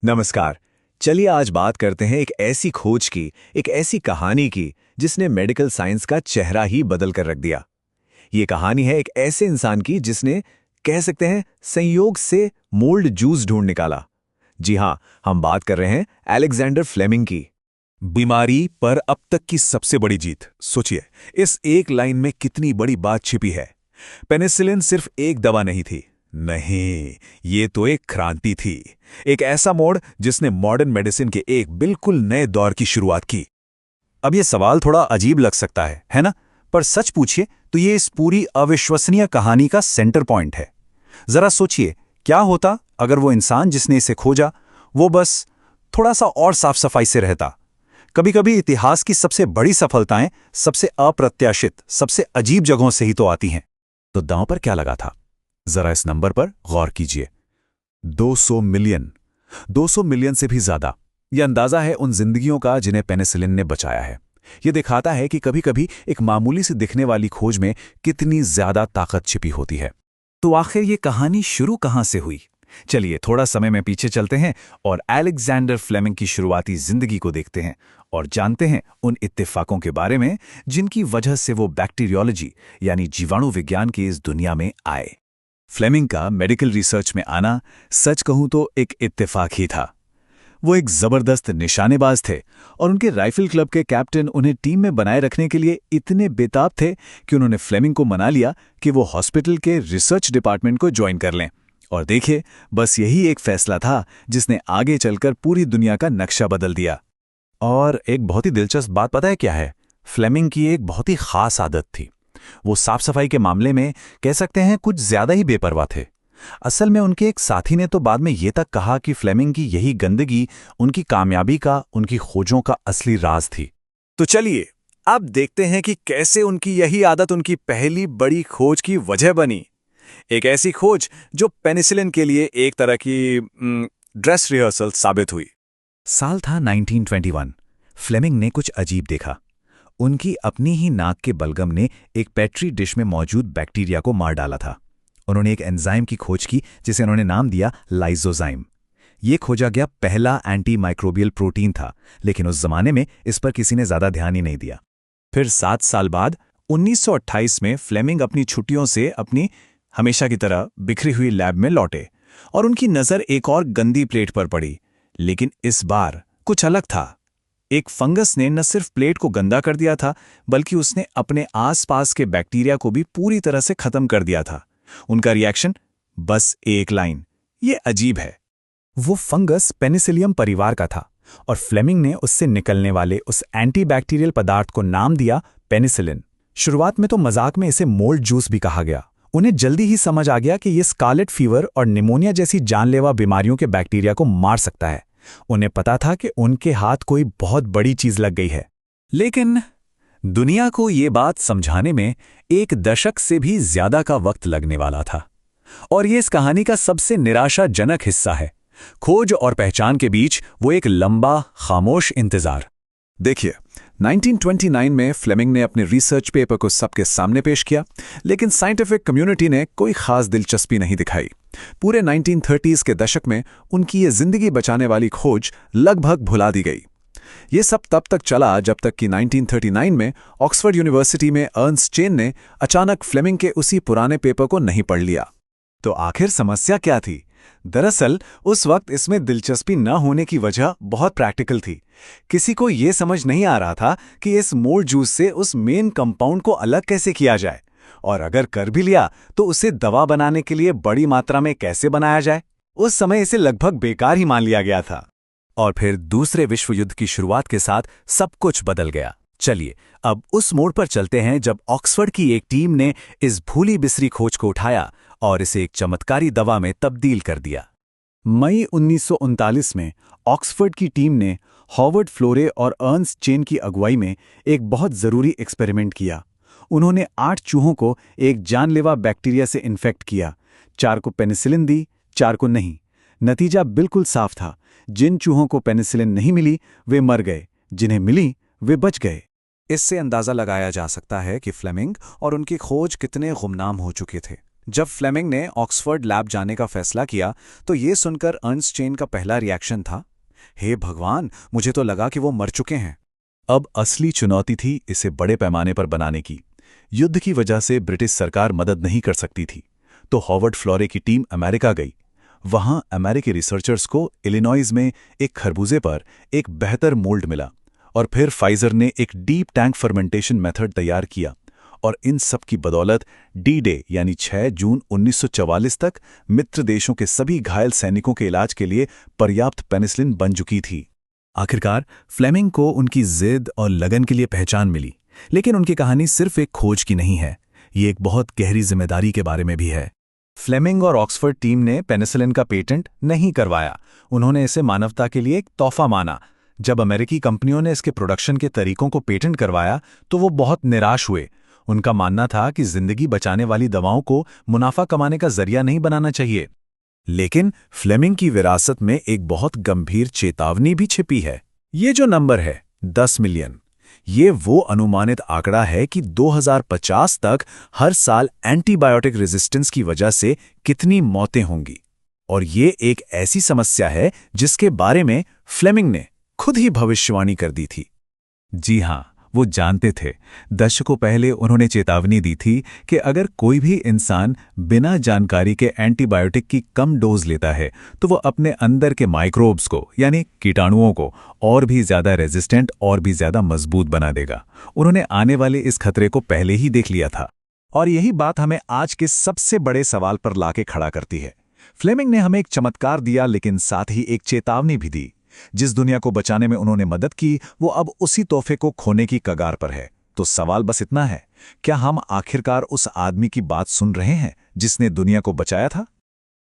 नमस्कार। चलिए आज बात करते हैं एक ऐसी खोज की, एक ऐसी कहानी की जिसने मेडिकल साइंस का चेहरा ही बदल कर रख दिया। ये कहानी है एक ऐसे इंसान की जिसने, कह सकते हैं, संयोग से मोल्ड जूस ढूंढ निकाला। जी हाँ, हम बात कर रहे हैं अलेक्जेंडर फ्लेमिंग की। बीमारी पर अब तक की सबसे बड़ी जीत। सोचिए, इस एक लाइन में कितनी बड़ी बात छिपी है। पेनिसिलिन सिर्फ एक दवा नहीं थी। नहीं, ये तो एक क्रांति थी। एक ऐसा मोड़ जिसने मॉडर्न मेडिसिन के एक बिल्कुल नए दौर की शुरुआत की। अब ये सवाल थोड़ा अजीब लग सकता है ना? पर सच पूछिए तो ये इस पूरी अविश्वसनीय कहानी का सेंटर पॉइंट है। जरा सोचिए, क्या होता अगर वो इंसान जिसने इसे खोजा, वो बस थोड़ा सा और साफ सफाई से रहता। कभी कभी इतिहास की सबसे बड़ी सफलताएं सबसे अप्रत्याशित, सबसे अजीब जगहों से ही तो आती हैं। तो दांव पर क्या लगा था? जरा इस नंबर पर गौर कीजिए। 200 मिलियन। 200 मिलियन से भी ज्यादा। यह अंदाजा है उन जिंदगियों का जिन्हें पेनिसिलिन ने बचाया है। यह दिखाता है कि कभी कभी एक मामूली से दिखने वाली खोज में कितनी ज्यादा ताकत छिपी होती है। तो आखिर ये कहानी शुरू कहां से हुई? चलिए थोड़ा समय में पीछे चलते हैं और अलेक्जेंडर फ्लेमिंग की शुरुआती जिंदगी को देखते हैं और जानते हैं उन इत्तेफाकों के बारे में जिनकी वजह से वो बैक्टीरियोलॉजी यानी जीवाणु विज्ञान की इस दुनिया में आए। फ्लेमिंग का मेडिकल रिसर्च में आना, सच कहूं तो, एक इत्तेफाक ही था। वो एक जबरदस्त निशानेबाज थे और उनके राइफल क्लब के कैप्टन उन्हें टीम में बनाए रखने के लिए इतने बेताब थे कि उन्होंने फ्लेमिंग को मना लिया कि वो हॉस्पिटल के रिसर्च डिपार्टमेंट को ज्वाइन कर लें। और देखिए, बस यही एक फैसला था जिसने आगे चलकर पूरी दुनिया का नक्शा बदल दिया। और एक बहुत ही दिलचस्प बात पता है क्या है? फ्लेमिंग की एक बहुत ही खास आदत थी। वो साफ सफाई के मामले में, कह सकते हैं, कुछ ज्यादा ही बेपरवाह थे। असल में उनके एक साथी ने तो बाद में ये तक कहा कि फ्लेमिंग की यही गंदगी उनकी कामयाबी का, उनकी खोजों का असली राज थी। तो चलिए अब देखते हैं कि कैसे उनकी यही आदत उनकी पहली बड़ी खोज की वजह बनी। एक ऐसी खोज जो पेनिसिलिन के लिए एक तरह की ड्रेस रिहर्सल साबित हुई। साल था 1921। फ्लेमिंग ने कुछ अजीब देखा। उनकी अपनी ही नाक के बलगम ने एक पेट्री डिश में मौजूद बैक्टीरिया को मार डाला था। उन्होंने एक एंजाइम की खोज की जिसे उन्होंने नाम दिया लाइसोजाइम। ये खोजा गया पहला एंटी माइक्रोबियल प्रोटीन था, लेकिन उस जमाने में इस पर किसी ने ज्यादा ध्यान ही नहीं दिया। फिर 7 साल बाद 1928 में फ्लेमिंग अपनी छुट्टियों से अपनी हमेशा की तरह बिखरी हुई लैब में लौटे और उनकी नजर एक और गंदी प्लेट पर पड़ी। लेकिन इस बार कुछ अलग था। एक फंगस ने न सिर्फ प्लेट को गंदा कर दिया था, बल्कि उसने अपने आसपास के बैक्टीरिया को भी पूरी तरह से खत्म कर दिया था। उनका रिएक्शन, बस एक लाइन, ये अजीब है। वो फंगस पेनिसिलियम परिवार का था और फ्लेमिंग ने उससे निकलने वाले उस एंटीबैक्टीरियल पदार्थ को नाम दिया पेनिसिलिन। शुरुआत में तो मजाक में इसे मोल्ड जूस भी कहा गया। उन्हें जल्दी ही समझ आ गया कि ये स्कारलेट फीवर और निमोनिया जैसी जानलेवा बीमारियों के बैक्टीरिया को मार सकता है। उन्हें पता था कि उनके हाथ कोई बहुत बड़ी चीज लग गई है। लेकिन दुनिया को ये बात समझाने में 1 दशक से भी ज्यादा का वक्त लगने वाला था। और ये इस कहानी का सबसे निराशाजनक हिस्सा है। खोज और पहचान के बीच वो एक लंबा, खामोश इंतजार। देखिए, 1929 में फ्लेमिंग ने अपने रिसर्च पेपर को सबके सामने पेश किया, लेकिन साइंटिफिक कम्युनिटी ने कोई खास दिलचस्पी नहीं दिखाई। पूरे 1930s के दशक में उनकी ये जिंदगी बचाने वाली खोज लगभग भुला दी गई। ये सब तब तक चला जब तक कि 1939 में ऑक्सफोर्ड यूनिवर्सिटी में अर्नस्ट चेन ने अचानक फ्लेमिंग के उसी पुराने पेपर को नहीं पढ़ लिया। तो आखिर समस्या क्या थी? दरअसल उस वक्त इसमें दिलचस्पी न होने की वजह बहुत प्रैक्टिकल थी। किसी को यह समझ नहीं आ रहा था कि इस मोल्ड जूस से उस मेन कंपाउंड को अलग कैसे किया जाए, और अगर कर भी लिया तो उसे दवा बनाने के लिए बड़ी मात्रा में कैसे बनाया जाए। उस समय इसे लगभग बेकार ही मान लिया गया था। और फिर दूसरे विश्व युद्ध की शुरुआत के साथ सब कुछ बदल गया। चलिए अब उस मोड़ पर चलते हैं जब ऑक्सफोर्ड की एक टीम ने इस भूली बिसरी खोज को उठाया और इसे एक चमत्कारी दवा में तब्दील कर दिया। मई 1939 में ऑक्सफोर्ड की टीम ने हॉवर्ड फ्लोरे और अर्नस्ट चेन की अगुवाई में एक बहुत जरूरी एक्सपेरिमेंट किया। उन्होंने 8 चूहों को एक जानलेवा बैक्टीरिया से इन्फेक्ट किया। 4 को पेनिसिलिन दी, 4 को नहीं। नतीजा बिल्कुल साफ था। जिन चूहों को पेनिसिलिन नहीं मिली वे मर गए, जिन्हें मिली वे बच गए। इससे अंदाजा लगाया जा सकता है कि फ्लेमिंग और उनकी खोज कितने गुमनाम हो चुके थे। जब फ्लेमिंग ने ऑक्सफोर्ड लैब जाने का फैसला किया तो ये सुनकर अर्न्स्ट चेन का पहला रिएक्शन था, हे भगवान, मुझे तो लगा कि वो मर चुके हैं। अब असली चुनौती थी इसे बड़े पैमाने पर बनाने की। युद्ध की वजह से ब्रिटिश सरकार मदद नहीं कर सकती थी, तो हॉवर्ड फ्लोरे की टीम अमेरिका गई। वहां अमेरिकी रिसर्चर्स को इलिनॉइस में एक खरबूजे पर एक बेहतर मोल्ड मिला और फिर फाइजर ने एक डीप टैंक फर्मेंटेशन मेथड तैयार किया और इन सब की बदौलत डी-डे यानी 6 जून 1944 तक मित्र देशों के सभी घायल सैनिकों के इलाज के लिए पर्याप्त पेनिसिलिन बन चुकी थी। आखिरकार फ्लेमिंग को उनकी जिद और लगन के लिए पहचान मिली, लेकिन उनकी कहानी सिर्फ एक खोज की नहीं है, ये एक बहुत गहरी जिम्मेदारी के बारे में भी है। फ्लेमिंग और ऑक्सफोर्ड टीम ने पेनिसिलिन का पेटेंट नहीं करवाया, उन्होंने इसे मानवता के लिए एक तोहफा माना। जब अमेरिकी कंपनियों ने इसके प्रोडक्शन के तरीकों को पेटेंट करवाया तो वो बहुत निराश हुए। उनका मानना था कि जिंदगी बचाने वाली दवाओं को मुनाफा कमाने का जरिया नहीं बनाना चाहिए। लेकिन फ्लेमिंग की विरासत में एक बहुत गंभीर चेतावनी भी छिपी है। ये जो नंबर है 10 मिलियन, ये वो अनुमानित आंकड़ा है कि 2050 तक हर साल एंटीबायोटिक रेजिस्टेंस की वजह से कितनी मौतें होंगी। और ये एक ऐसी समस्या है जिसके बारे में फ्लेमिंग ने खुद ही भविष्यवाणी कर दी थी। जी हां, वो जानते थे। दशकों पहले उन्होंने चेतावनी दी थी कि अगर कोई भी इंसान बिना जानकारी के एंटीबायोटिक की कम डोज लेता है तो वो अपने अंदर के माइक्रोब्स को यानी कीटाणुओं को और भी ज्यादा रेजिस्टेंट और भी ज्यादा मजबूत बना देगा। उन्होंने आने वाले इस खतरे को पहले ही देख लिया था। और यही बात हमें आज के सबसे बड़े सवाल पर लाके खड़ा करती है। फ्लेमिंग ने हमें एक चमत्कार दिया, लेकिन साथ ही एक चेतावनी भी दी। जिस दुनिया को बचाने में उन्होंने मदद की, वो अब उसी तोहफे को खोने की कगार पर है। तो सवाल बस इतना है, क्या हम आखिरकार उस आदमी की बात सुन रहे हैं जिसने दुनिया को बचाया था?